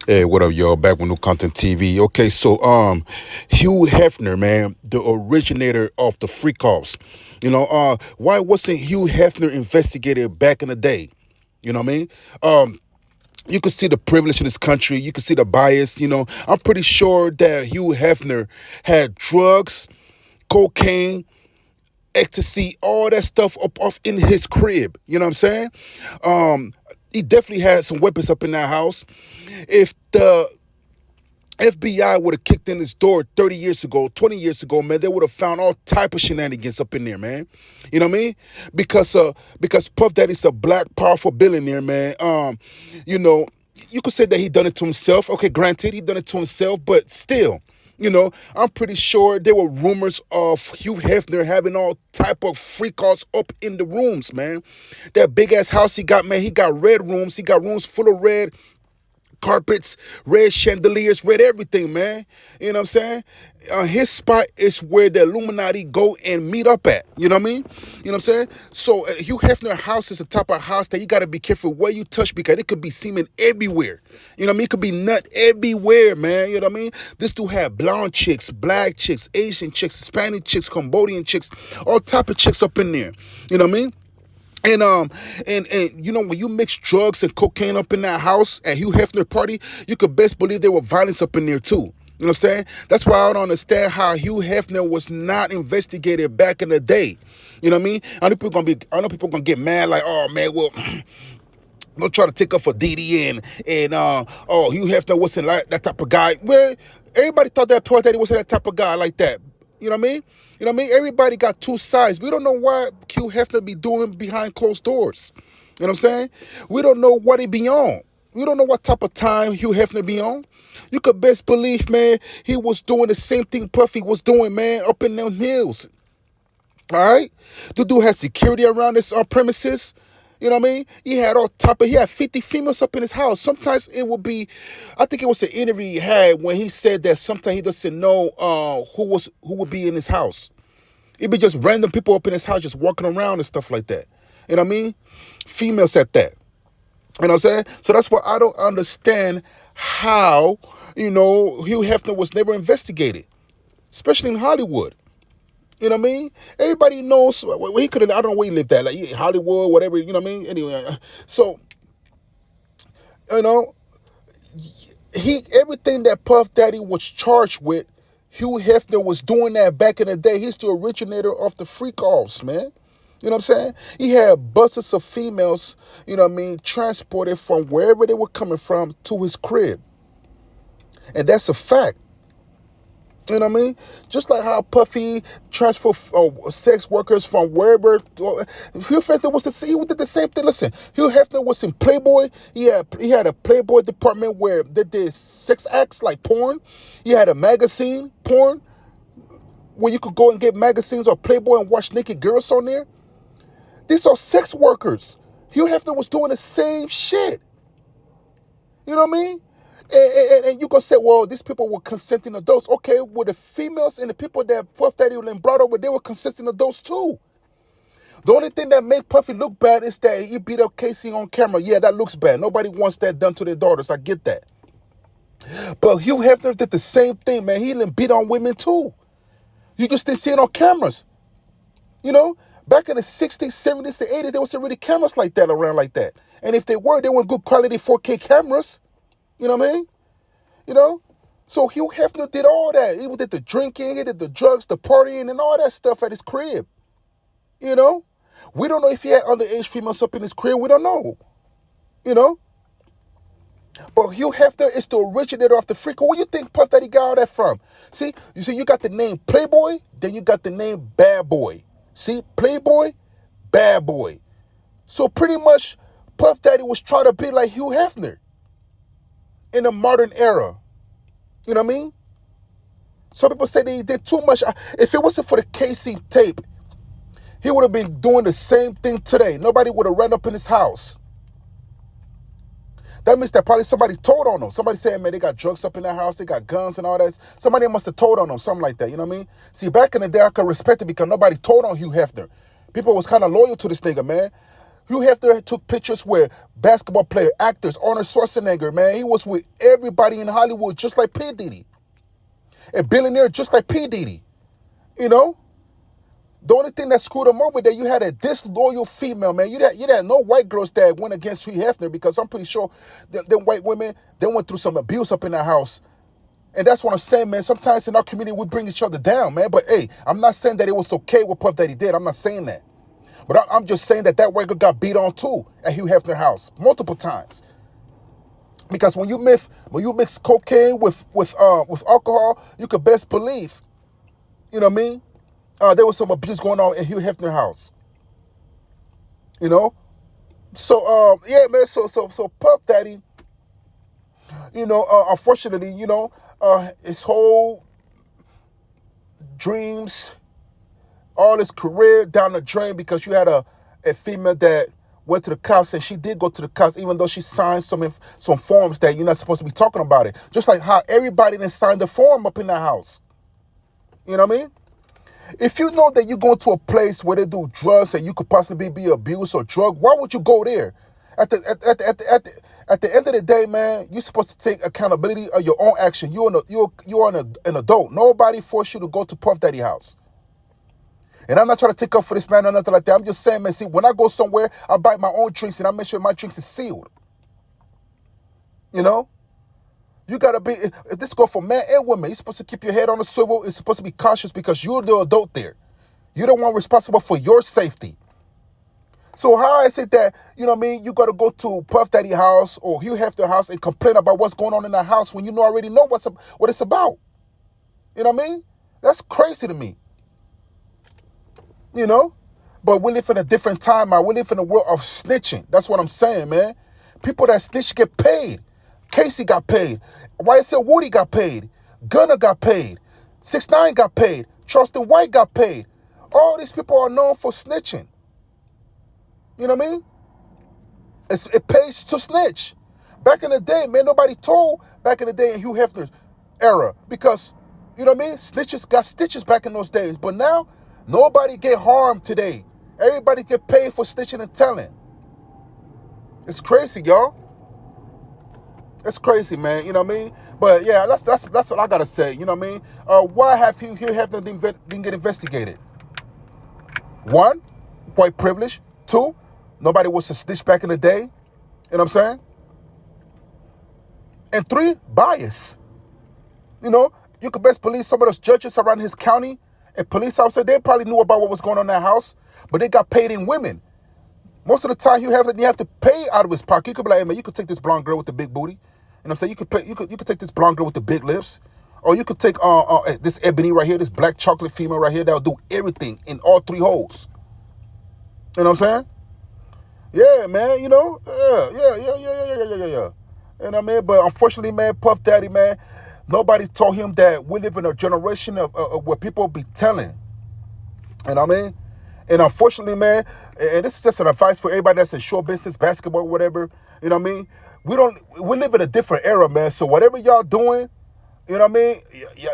Hey, what up, y'all? Back with new content TV. Okay, so Hugh Hefner, man, the originator of the freak offs. Why wasn't Hugh Hefner investigated back in the day? You know what I mean? You can see the privilege in this country. You can see the bias. I'm pretty sure that Hugh Hefner had drugs, cocaine, ecstasy, all that stuff up off in his crib. You know what I'm saying? He definitely had some weapons up in that house. If the FBI would have kicked in his door 30 years ago, 20 years ago, man, they would have found all type of shenanigans up in there, man. You know what I mean? Because Puff Daddy's a black, powerful billionaire, man. You know, you could say that he done it to himself. Okay, granted, he done it to himself, but still, I'm pretty sure there were rumors of Hugh Hefner having all type of freak outs up in the rooms, man. That big ass house he got, man, he got red rooms. He got rooms full of red carpets, red chandeliers, red everything, man. You know what I'm saying? His spot is where the Illuminati go and meet up at. You know what I mean? You know what I'm saying? So Hugh Hefner house is the type of house that you got to be careful where you touch because it could be semen everywhere. You know what I mean? It could be nut everywhere, man. You know what I mean? This dude had blonde chicks, black chicks, Asian chicks, Hispanic chicks, Cambodian chicks, all type of chicks up in there. You know what I mean? And when you mix drugs and cocaine up in that house at Hugh Hefner party, you could best believe there was violence up in there too. You know what I'm saying? That's why I don't understand how Hugh Hefner was not investigated back in the day. You know what I mean? I know people gonna get mad like, oh man, well, don't try to take up for Diddy and Hugh Hefner wasn't like that type of guy. Well, everybody thought that Puff Daddy wasn't that type of guy like that. You know what I mean? You know what I mean? Everybody got two sides. We don't know what Hugh Hefner be doing behind closed doors. You know what I'm saying? We don't know what he be on. We don't know what type of time Hugh Hefner be on. You could best believe, man, he was doing the same thing Puffy was doing, man, up in them hills. All right? The dude had security around his premises. You know what I mean? He had 50 females up in his house. Sometimes it would be, I think it was an interview he had when he said that sometimes he doesn't know who would be in his house. It'd be just random people up in his house just walking around and stuff like that. You know what I mean? Females at that. You know what I'm saying? So that's why I don't understand how, Hugh Hefner was never investigated, especially in Hollywood. You know what I mean? Everybody knows he could have. I don't know where he lived at, like Hollywood, whatever. You know what I mean? Anyway, so everything that Puff Daddy was charged with, Hugh Hefner was doing that back in the day. He's the originator of the freak offs, man. You know what I'm saying? He had buses of females, you know what I mean, transported from wherever they were coming from to his crib, and that's a fact. You know what I mean? Just like how Puffy transferred sex workers from wherever. Hugh Hefner he did the same thing. Listen, Hugh Hefner was in Playboy. He had a Playboy department where they did sex acts like porn. He had a magazine, porn, where you could go and get magazines or Playboy and watch naked girls on there. These are sex workers. Hugh Hefner was doing the same shit. You know what I mean? And you can say, well, these people were consenting adults. Okay, well, the females and the people that Puff Daddy brought over, they were consenting adults too. The only thing that made Puffy look bad is that he beat up Casey on camera. Yeah, that looks bad. Nobody wants that done to their daughters. I get that. But Hugh Hefner did the same thing, man. He beat on women too. You just didn't see it on cameras. You know, back in the 60s, 70s, the 80s, there wasn't really cameras like that around like that. And if they weren't good quality 4K cameras. You know what I mean? You know? So Hugh Hefner did all that. He did the drinking, he did the drugs, the partying, and all that stuff at his crib. You know? We don't know if he had underage females up in his crib. We don't know. You know? But Hugh Hefner is the originator of the freak. Where you think Puff Daddy got all that from? See, you got the name Playboy, then you got the name Bad Boy. See? Playboy, Bad Boy. So pretty much Puff Daddy was trying to be like Hugh Hefner in the modern era. You know what I mean? Some people say they did too much. If it wasn't for the KC tape, he would have been doing the same thing today. Nobody would have run up in his house. That means that probably somebody told on him. Somebody said, man, they got drugs up in their house, they got guns and all that. Somebody must have told on him, something like that. You know what I mean? See, back in the day, I could respect it because nobody told on Hugh Hefner. People was kind of loyal to this nigga, man. Hugh Hefner took pictures where basketball player, actors, Arnold Schwarzenegger, man, he was with everybody in Hollywood just like P. Diddy. A billionaire just like P. Diddy. You know? The only thing that screwed him over that you had a disloyal female, man. You had no white girls that went against Hugh Hefner because I'm pretty sure them white women, they went through some abuse up in that house. And that's what I'm saying, man. Sometimes in our community, we bring each other down, man. But, hey, I'm not saying that it was okay what Puff Daddy did. I'm not saying that. But I'm just saying that white girl got beat on, too, at Hugh Hefner's house multiple times. Because when you mix cocaine with alcohol, you could best believe, you know what I mean? There was some abuse going on in Hugh Hefner's house. You know? So, yeah, man, so Puff Daddy, you know, unfortunately, you know, his whole dreams, all his career down the drain because you had a female that went to the cops, and she did go to the cops even though she signed some forms that you're not supposed to be talking about it. Just like how everybody didn't sign the form up in that house. You know what I mean? If you know that you're going to a place where they do drugs and you could possibly be abused or drug, why would you go there? At the end of the day, man, you're supposed to take accountability of your own action. You're an adult. Nobody forced you to go to Puff Daddy house. And I'm not trying to take up for this man or nothing like that. I'm just saying, man, see, when I go somewhere, I buy my own drinks and I make sure my drinks is sealed. You know? You got to be, this go for men and women. You're supposed to keep your head on the swivel. You're supposed to be cautious because you're the adult there. You're the one responsible for your safety. So how is it that, you know what I mean, you got to go to Puff Daddy house or Hugh Hefner house and complain about what's going on in that house when you already know what it's about? You know what I mean? That's crazy to me. You know? But we live in a different time, man. We live in a world of snitching. That's what I'm saying, man. People that snitch get paid. Casey got paid. YSL Woody got paid. Gunna got paid. 6ix9ine got paid. Charleston White got paid. All these people are known for snitching. You know what I mean? It pays to snitch. Back in the day, man, nobody told back in the day in Hugh Hefner's era because, you know what I mean? Snitches got stitches back in those days. But now, nobody get harmed today. Everybody get paid for snitching and telling. It's crazy, y'all. It's crazy, man. You know what I mean? But yeah, that's what I gotta say. You know what I mean? Why have Hugh Hefner didn't get investigated? 1, white privilege. 2, nobody was a snitch back in the day. You know what I'm saying? And 3, bias. You know, you could best believe some of those judges around his county and police officers, they probably knew about what was going on in that house, but they got paid in women. Most of the time, Hugh Hefner didn't have to pay out of his pocket. You could be like, hey, man, you could take this blonde girl with the big booty. You know what I'm saying? You could take this blonde girl with the big lips. Or you could take this ebony right here, this black chocolate female right here that'll do everything in all 3 holes. You know what I'm saying? Yeah, man, you know? Yeah. You know what I mean? But unfortunately, man, Puff Daddy, man, nobody told him that we live in a generation of where people be telling. You know what I mean? And unfortunately, man, and this is just an advice for everybody that's in show business, basketball, whatever, you know what I mean? We live in a different era, man. So whatever y'all doing, you know what I mean?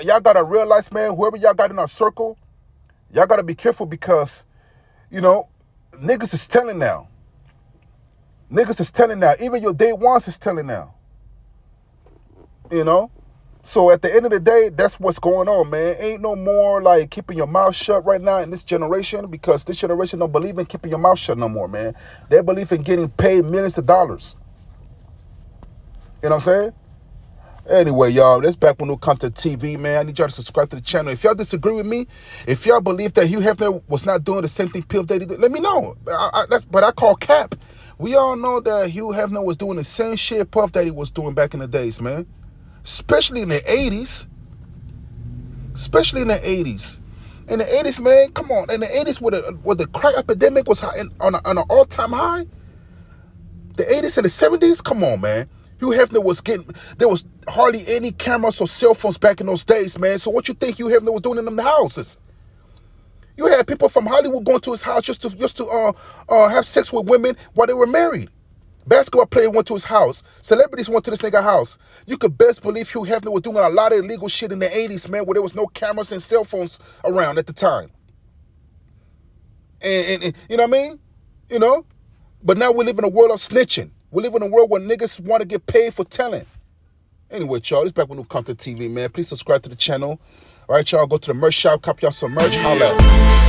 Y'all got to realize, man, whoever y'all got in our circle, y'all got to be careful because, you know, niggas is telling now. Niggas is telling now. Even your day ones is telling now. You know? So at the end of the day, that's what's going on, man. Ain't no more like keeping your mouth shut right now in this generation because this generation don't believe in keeping your mouth shut no more, man. They believe in getting paid millions of dollars. You know what I'm saying? Anyway, y'all, that's Back with New Content TV, man. I need y'all to subscribe to the channel. If y'all disagree with me, if y'all believe that Hugh Hefner was not doing the same thing Puff Daddy did, let me know. But I call cap. We all know that Hugh Hefner was doing the same shit Puff Daddy was doing back in the days, man. Especially in the 80s. Especially in the 80s. In the 80s, man, come on. In the 80s, where the crack epidemic was high, on an all-time high, the 80s and the 70s, come on, man. Hugh Hefner was there was hardly any cameras or cell phones back in those days, man. So what you think Hugh Hefner was doing in them houses? You had people from Hollywood going to his house just to have sex with women while they were married. Basketball players went to his house. Celebrities went to this nigga's house. You could best believe Hugh Hefner was doing a lot of illegal shit in the 80s, man, where there was no cameras and cell phones around at the time. And you know what I mean? You know? But now we live in a world of snitching. We live in a world where niggas want to get paid for telling. Anyway, y'all, this back with new content TV, man. Please subscribe to the channel. All right, y'all, go to the merch shop, copy y'all some merch. Holla.